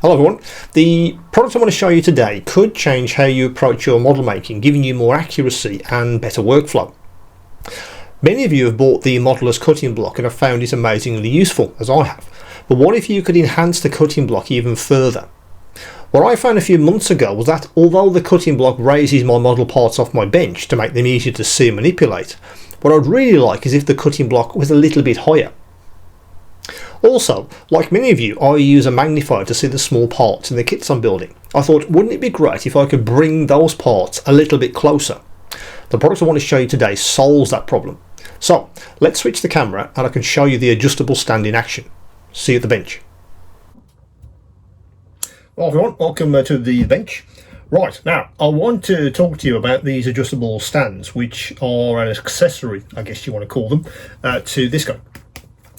Hello everyone. The product I want to show you today could change how you approach your model making, giving you more accuracy and better workflow. Many of you have bought the modeler's cutting block and have found it amazingly useful, as I have. But what if you could enhance the cutting block even further? What I found a few months ago was that although the cutting block raises my model parts off my bench to make them easier to see and manipulate, what I'd really like is if the cutting block was a little bit higher. Also, like many of you, I use a magnifier to see the small parts in the kits I'm building. I thought, wouldn't it be great if I could bring those parts a little bit closer? The product I want to show you today solves that problem. So, let's switch the camera and I can show you the adjustable stand in action. See you at the bench. Well everyone, welcome to the bench. Right, now I want to talk to you about these adjustable stands, which are an accessory, I guess you want to call them, to this guy.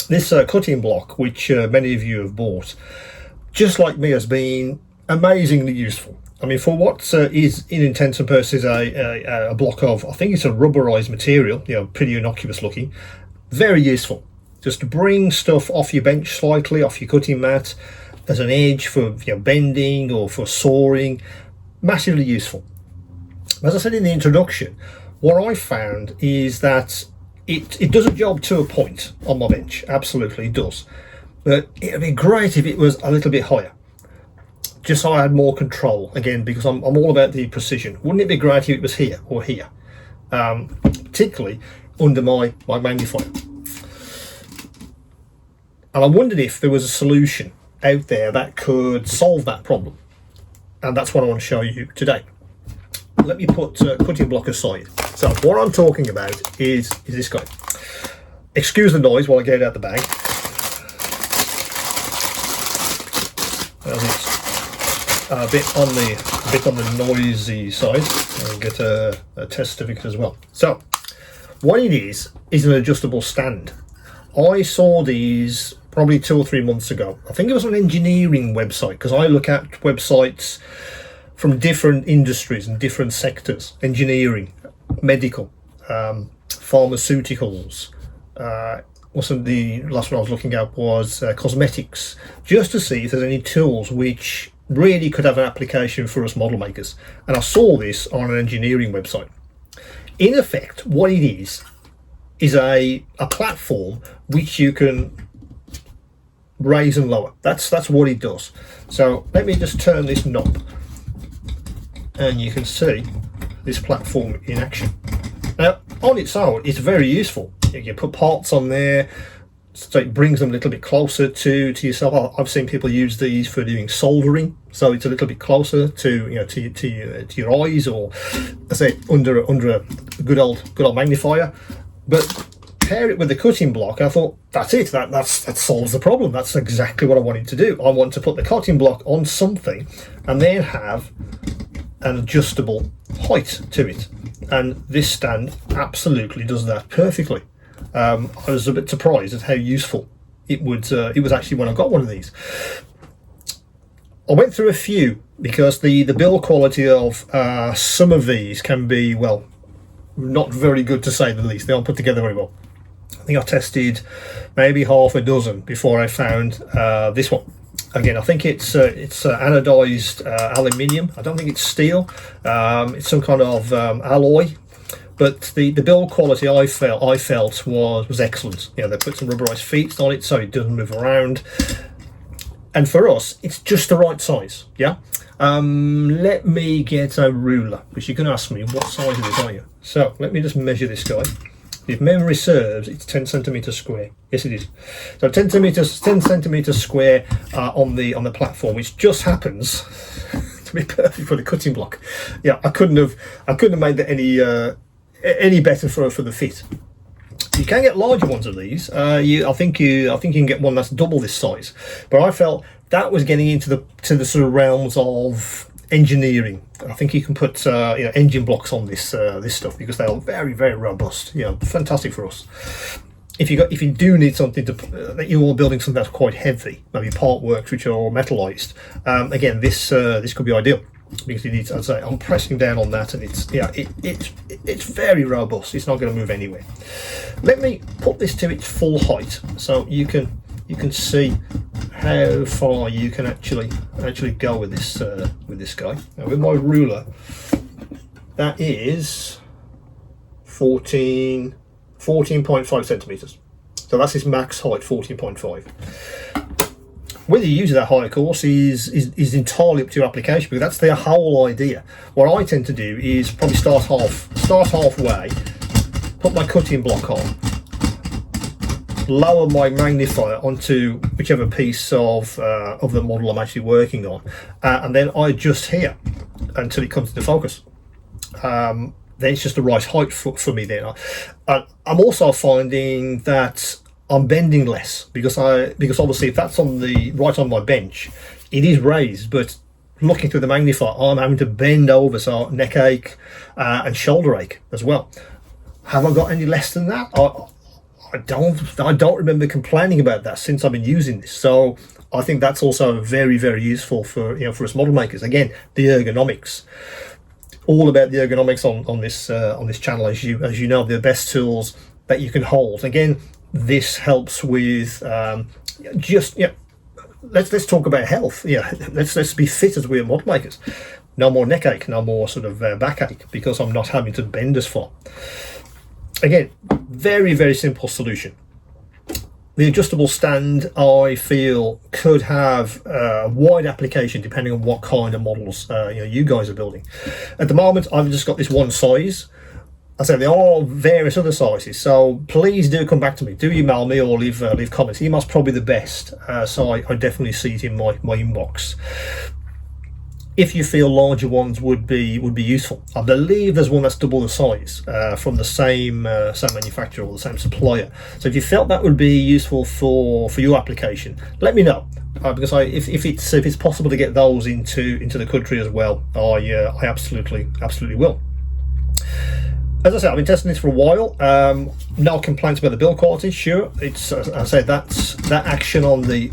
This cutting block, which many of you have bought, just like me, has been amazingly useful. I mean, for what is in intents and purposes a block of, I think it's a rubberized material, you know, pretty innocuous looking, very useful. Just to bring stuff off your bench slightly, off your cutting mat, as an edge for bending or for sawing, massively useful. As I said in the introduction, what I found is that it does a job to a point on my bench, absolutely it does, but it would be great if it was a little bit higher, just so I had more control, again, because I'm all about the precision. Wouldn't it be great if it was here or here, particularly under my magnifier? And I wondered if there was a solution out there that could solve that problem, and that's what I want to show you today. Let me put cutting block aside. So what I'm talking about is this guy. Excuse the noise while I get it out the bag. A bit on the noisy side. I'll get a test certificate as well. So what it is an adjustable stand. I saw these probably 2 or 3 months ago. I think it was an engineering website, because I look at websites from different industries and different sectors: engineering, medical, pharmaceuticals. Also, the last one I was looking at was cosmetics, just to see if there's any tools which really could have an application for us model makers. And I saw this on an engineering website. In effect, what it is a platform which you can raise and lower. That's what it does. So let me just turn this knob, and you can see this platform in action. Now, on its own, it's very useful. You can put parts on there, so it brings them a little bit closer to yourself. I've seen people use these for doing soldering, so it's a little bit closer to to your eyes, or I say under a good old magnifier. But pair it with the cutting block, I thought, that's it. That solves the problem. That's exactly what I wanted to do. I want to put the cutting block on something, and then have an adjustable height to it, and this stand absolutely does that perfectly. I was a bit surprised at how useful it was actually when I got one of these. I went through a few, because the build quality of some of these can be, well, not very good, to say the least. They aren't put together very well. I think I tested maybe half a dozen before I found this one. Again, I think it's anodized aluminium. I don't think it's steel. It's some kind of alloy. But the build quality I felt was excellent. You know, they put some rubberized feet on it so it doesn't move around. And for us, it's just the right size. Yeah. Let me get a ruler, because you can ask me, what size of this are you? So let me just measure this guy. If memory serves, it's 10 centimeters square. Yes, it is. So 10 centimeters square on the platform, which just happens to be perfect for the cutting block. Yeah, I couldn't have made that any better for the fit. You can get larger ones of these. I think you can get one that's double this size. But I felt that was getting into the sort of realms of engineering. I think you can put engine blocks on this stuff, because they are very, very robust. You know, fantastic for us. If you do need something that you're building something that's quite heavy, maybe part works which are metallized, again, this could be ideal, because it needs, as I say, I'm pressing down on that, and it's very robust. It's not going to move anywhere. Let me put this to its full height so you can see how far you can actually go with this guy. Now with my ruler, that is 14.5 centimeters. So that's his max height, 14.5. Whether you use that high, of course, is entirely up to your application, because that's the whole idea. What I tend to do is probably start halfway, put my cutting block on, lower my magnifier onto whichever piece of the model I'm actually working on, and then I adjust here until it comes into focus. Then it's just the right height for me then. I'm also finding that I'm bending less, because obviously if that's right on my bench, it is raised, but looking through the magnifier, I'm having to bend over, so neck ache and shoulder ache as well. Have I got any less than that? I don't remember complaining about that since I've been using this. So I think that's also very, very useful for us model makers. Again, the ergonomics. All about the ergonomics on this channel, as you know, the best tools that you can hold. Again, this helps with let's talk about health. Let's be fit as we are model makers. No more neck ache, no more sort of backache, because I'm not having to bend as far. Again, very, very simple solution. The adjustable stand, I feel, could have a wide application depending on what kind of models you guys are building. At the moment, I've just got this one size. I say there are various other sizes, so please do come back to me. Do email me or leave comments. Email's probably the best, so I definitely see it in my inbox. If you feel larger ones would be useful, I believe there's one that's double the size from the same manufacturer or the same supplier. So if you felt that would be useful for your application, let me know, because if it's possible to get those into the country as well, I absolutely will. As I said, I've been testing this for a while. No complaints about the build quality. Sure, it's, as I said, that's that action on the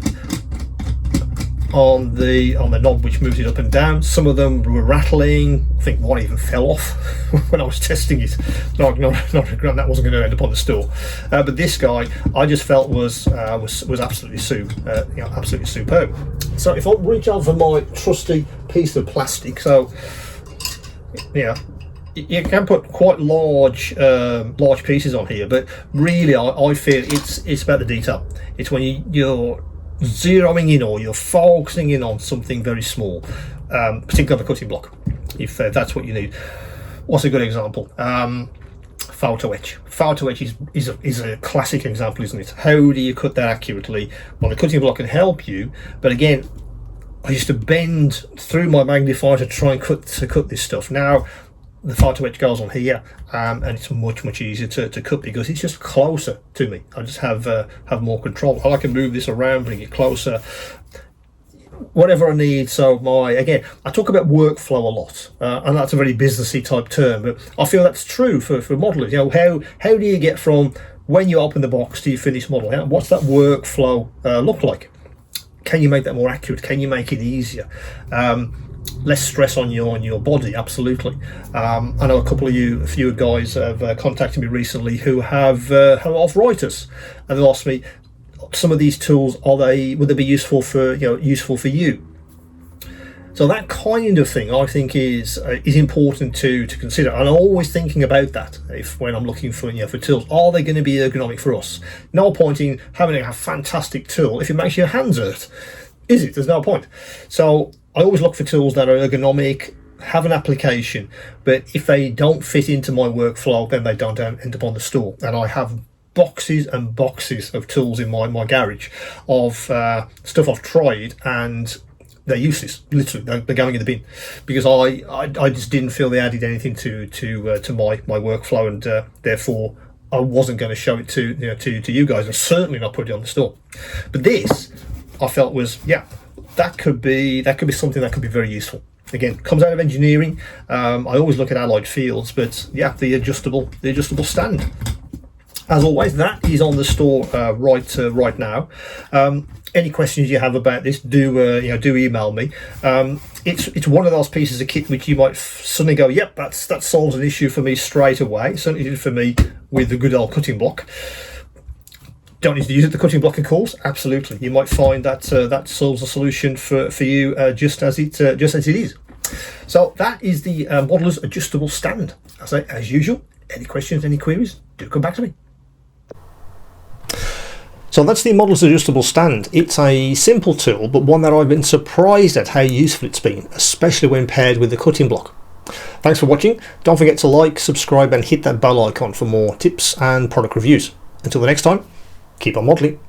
knob which moves it up and down. Some of them were rattling. I think one even fell off when I was testing it. Not that wasn't going to end up on the store. But this guy, I just felt was absolutely absolutely superb. So if I reach over my trusty piece of plastic, so you can put quite large pieces on here, but really I feel it's about the detail. It's when you're zeroing in or you're focusing in on something very small, particularly on the cutting block, if that's what you need. What's a good example? Photo etch. Photo etch is a classic example, isn't it? How do you cut that accurately? Well, the cutting block can help you, but again, I used to bend through my magnifier to try and cut this stuff. Now the photo etch goes on here, and it's much easier to cut because it's just closer to me. I just have more control. I can move this around, bring it closer, whatever I need. So I talk about workflow a lot, and that's a very businessy type term, but I feel that's true for modelers. How do you get from when you open the box to your finished model? What's that workflow look like? Can you make that more accurate? Can you make it easier? Less stress on your body, absolutely. I know a few guys have contacted me recently who have arthritis, and they've asked me, some of these tools, would they be useful for you? So that kind of thing, I think, is important to consider, and I'm always thinking about that when I'm looking for tools. Are they going to be ergonomic for us? No point in having a fantastic tool if it makes your hands hurt, is it? There's no point. So I always look for tools that are ergonomic, have an application, but if they don't fit into my workflow, then they don't end up on the store. And I have boxes and boxes of tools in my garage of stuff I've tried, and they're useless. Literally, they're going in the bin because I just didn't feel they added anything to my workflow, and therefore I wasn't going to show it to you guys, and certainly not put it on the store. But this, I felt was that could be something that could be very useful. Again, comes out of engineering. I always look at allied fields, but the adjustable stand. As always, that is on the store right now. Any questions you have about this, do email me. It's one of those pieces of kit which you might suddenly go, yep, that solves an issue for me straight away. Certainly did for me with the good old cutting block. Don't need to use it, the cutting block, of course. Absolutely, you might find that that solves the solution for you just as it is. So that is the Modeller's adjustable stand. As usual, any questions, any queries, do come back to me. So that's the Modeller's adjustable stand. It's a simple tool, but one that I've been surprised at how useful it's been, especially when paired with the cutting block. Thanks for watching. Don't forget to like, subscribe and hit that bell icon for more tips and product reviews. Until the next time, keep on modelling.